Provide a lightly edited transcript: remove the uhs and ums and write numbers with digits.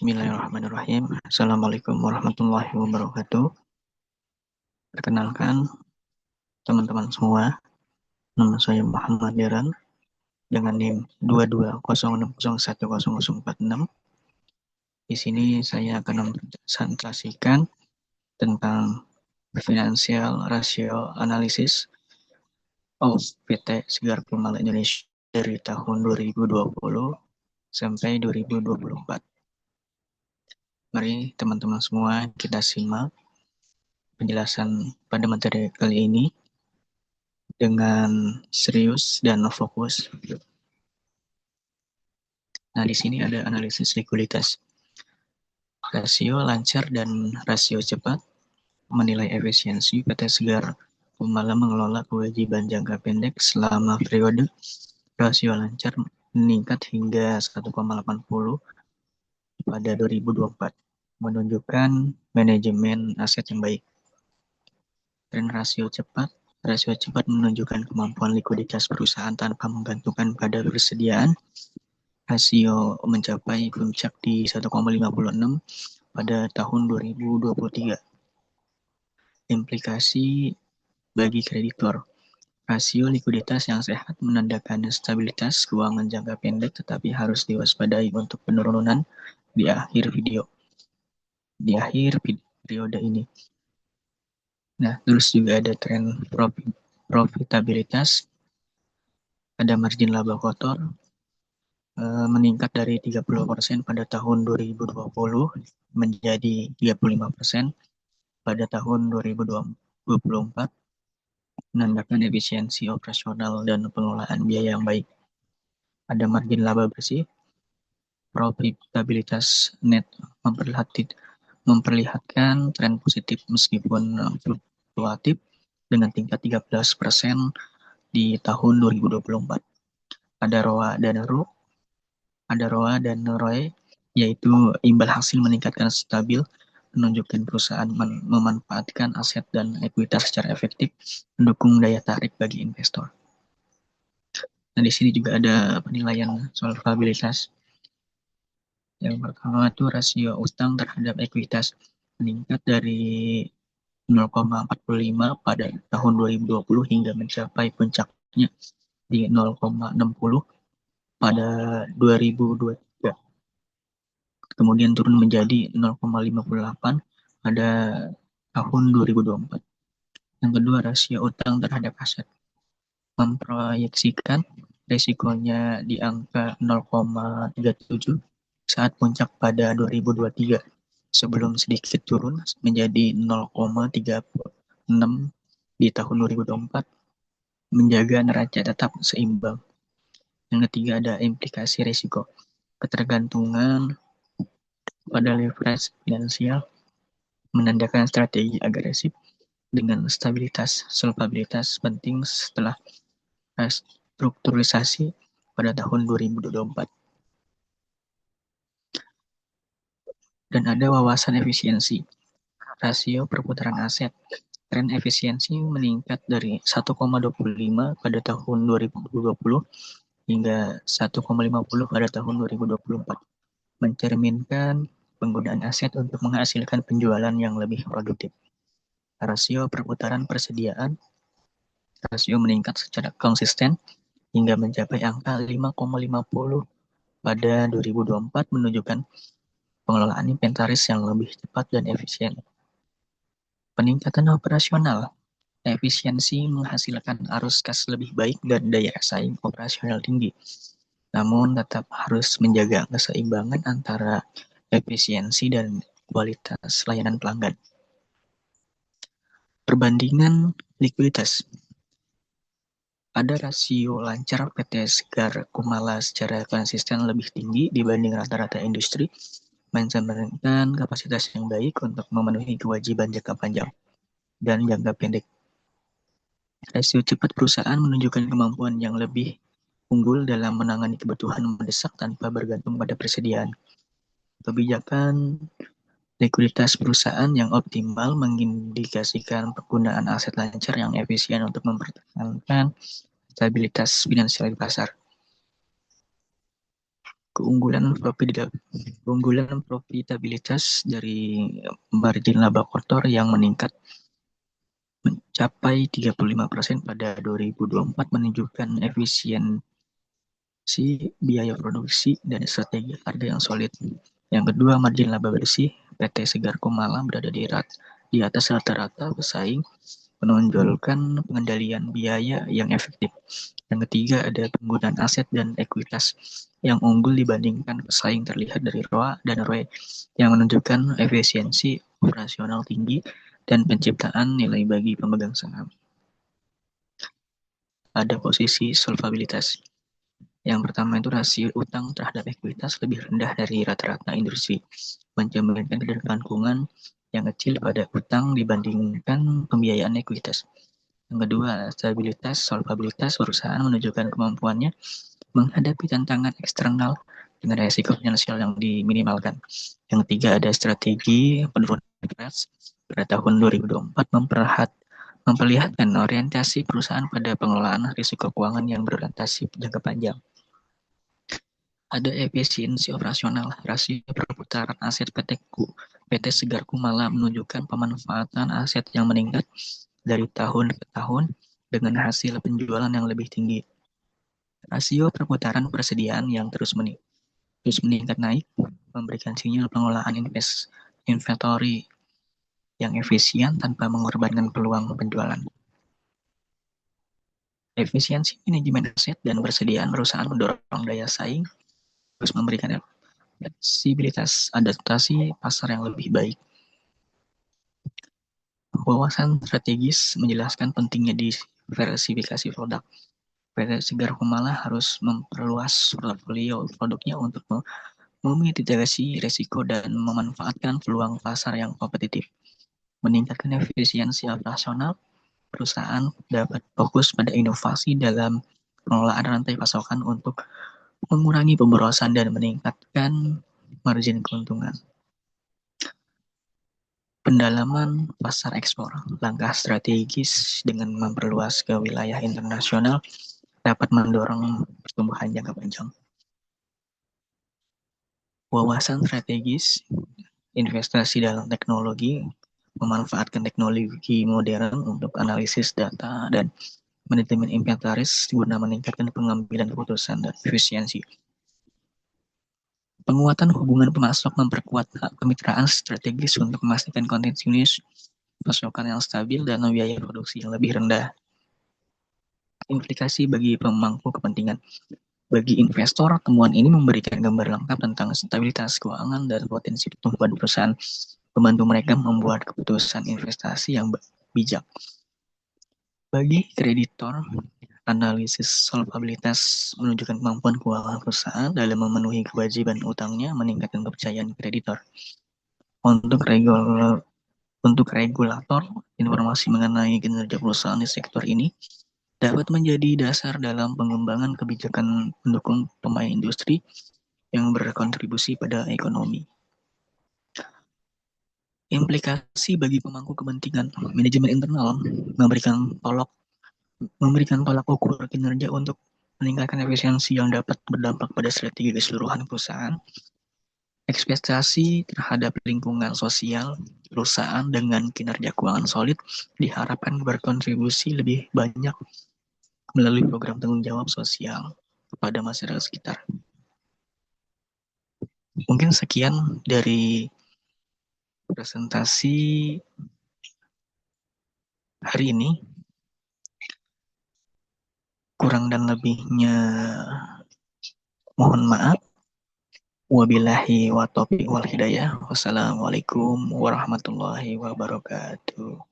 Bismillahirrahmanirrahim. Assalamualaikum warahmatullahi wabarakatuh. Perkenalkan teman-teman semua, nama saya Muhammad Deran dengan NIM 2206010046. Di sini saya akan mempresentasikan tentang Financial Ratio Analysis of PT Segar Kumala Indonesia dari tahun 2020 sampai 2024. Mari teman-teman semua kita simak penjelasan pada materi kali ini dengan serius dan fokus. Nah, di sini ada analisis likuiditas. Rasio lancar dan rasio cepat menilai efisiensi PT Segar Kumala mengelola kewajiban jangka pendek selama periode. Rasio lancar meningkat hingga 1,80 pada 2024, menunjukkan manajemen aset yang baik. Dan rasio cepat menunjukkan kemampuan likuiditas perusahaan tanpa menggantungkan pada persediaan. Rasio mencapai puncak di 1,56 pada tahun 2023. Implikasi bagi kreditor. Rasio likuiditas yang sehat menandakan stabilitas keuangan jangka pendek, tetapi harus diwaspadai untuk penurunan di akhir periode ini. Nah, terus juga ada tren profitabilitas, ada margin laba kotor meningkat dari 30% pada tahun 2020 menjadi 35% pada tahun 2024, menandakan efisiensi operasional dan pengelolaan biaya yang baik. Ada margin laba bersih, profitabilitas net memperlihatkan tren positif meskipun fluktuatif dengan tingkat 13% di tahun 2024. Ada ROA dan ROE, yaitu imbal hasil meningkatkan stabil, menunjukkan perusahaan memanfaatkan aset dan ekuitas secara efektif, mendukung daya tarik bagi investor. Nah, di sini juga ada penilaian solvabilitas. Yang pertama itu rasio utang terhadap ekuitas meningkat dari 0,45 pada tahun 2020 hingga mencapai puncaknya di 0,60 pada 2023. Kemudian turun menjadi 0,58 pada tahun 2024. Yang kedua, rasio utang terhadap aset memproyeksikan resikonya di angka 0,37 saat puncak pada 2023, sebelum sedikit turun menjadi 0,36 di tahun 2024, menjaga neraca tetap seimbang. Yang ketiga ada implikasi risiko, ketergantungan pada leverage finansial menandakan strategi agresif dengan stabilitas solvabilitas penting setelah restrukturisasi pada tahun 2024. Dan ada wawasan efisiensi, rasio perputaran aset. Tren efisiensi meningkat dari 1,25 pada tahun 2020 hingga 1,50 pada tahun 2024, mencerminkan penggunaan aset untuk menghasilkan penjualan yang lebih produktif. Rasio perputaran persediaan, rasio meningkat secara konsisten hingga mencapai angka 5,50 pada 2024, menunjukkan pengelolaan inventaris yang lebih cepat dan efisien. Peningkatan operasional, efisiensi menghasilkan arus kas lebih baik dan daya saing operasional tinggi. Namun tetap harus menjaga keseimbangan antara efisiensi dan kualitas layanan pelanggan. Perbandingan likuiditas. Ada rasio lancar PT Segar Kumala secara konsisten lebih tinggi dibanding rata-rata industri, mencerminkan kapasitas yang baik untuk memenuhi kewajiban jangka panjang dan jangka pendek. Rasio cepat perusahaan menunjukkan kemampuan yang lebih unggul dalam menangani kebutuhan mendesak tanpa bergantung pada persediaan. Kebijakan likuiditas perusahaan yang optimal mengindikasikan penggunaan aset lancar yang efisien untuk mempertahankan stabilitas finansial di pasar. keunggulan profitabilitas dari margin laba kotor yang meningkat mencapai 35% pada 2024 menunjukkan efisiensi biaya produksi dan strategi harga yang solid. Yang kedua, margin laba bersih. PT Segar Kumala berada di atas rata-rata pesaing, menonjolkan pengendalian biaya yang efektif. Yang ketiga, ada penggunaan aset dan ekuitas yang unggul dibandingkan pesaing, terlihat dari ROA dan ROE yang menunjukkan efisiensi operasional tinggi dan penciptaan nilai bagi pemegang saham. Ada posisi solvabilitas. Yang pertama itu rasio utang terhadap ekuitas lebih rendah dari rata-rata industri, mencerminkan ketergantungan yang kecil pada utang dibandingkan pembiayaan ekuitas. Yang kedua, stabilitas solvabilitas perusahaan menunjukkan kemampuannya menghadapi tantangan eksternal dengan resiko finansial yang diminimalkan. Yang ketiga, ada strategi penurunan stres. Pada tahun 2024 memperlihatkan orientasi perusahaan pada pengelolaan risiko keuangan yang berorientasi jangka panjang. Ada efisiensi operasional. Rasio perputaran aset PT Segar Kumala menunjukkan pemanfaatan aset yang meningkat dari tahun ke tahun dengan hasil penjualan yang lebih tinggi. Rasio perputaran persediaan yang terus meningkat naik, memberikan sinyal pengelolaan inventory yang efisien tanpa mengorbankan peluang penjualan. Efisiensi manajemen aset dan persediaan perusahaan mendorong daya saing, terus memberikan fleksibilitas adaptasi pasar yang lebih baik. Wawasan strategis menjelaskan pentingnya diversifikasi produk. PT Segar Kumala harus memperluas portofolio produknya untuk memitigasi risiko dan memanfaatkan peluang pasar yang kompetitif. Meningkatkan efisiensi operasional, perusahaan dapat fokus pada inovasi dalam pengelolaan rantai pasokan untuk mengurangi pemborosan dan meningkatkan margin keuntungan. Pendalaman pasar ekspor. Langkah strategis dengan memperluas ke wilayah internasional dapat mendorong pertumbuhan jangka panjang. Wawasan strategis, investasi dalam teknologi, memanfaatkan teknologi modern untuk analisis data dan manajemen inventaris guna meningkatkan pengambilan keputusan dan efisiensi. Penguatan hubungan pemasok memperkuat kemitraan strategis untuk memastikan kontinuitas pasokan yang stabil dan biaya produksi yang lebih rendah. Implikasi bagi pemangku kepentingan. Bagi investor, temuan ini memberikan gambar lengkap tentang stabilitas keuangan dan potensi pertumbuhan perusahaan, membantu mereka membuat keputusan investasi yang bijak. Bagi kreditor, analisis solvabilitas menunjukkan kemampuan keuangan perusahaan dalam memenuhi kewajiban utangnya, meningkatkan kepercayaan kreditor. Untuk regulator, informasi mengenai kinerja perusahaan di sektor ini dapat menjadi dasar dalam pengembangan kebijakan pendukung pemain industri yang berkontribusi pada ekonomi. Implikasi bagi pemangku kepentingan. Manajemen internal memberikan tolak ukur kinerja untuk meningkatkan efisiensi yang dapat berdampak pada strategi keseluruhan perusahaan. Ekspektasi terhadap lingkungan sosial perusahaan dengan kinerja keuangan solid diharapkan berkontribusi lebih banyak melalui program tanggung jawab sosial kepada masyarakat sekitar. Mungkin sekian dari presentasi hari ini. Kurang dan lebihnya mohon maaf. Wabillahi wa taufiq wal hidayah. Wassalamualaikum warahmatullahi wabarakatuh.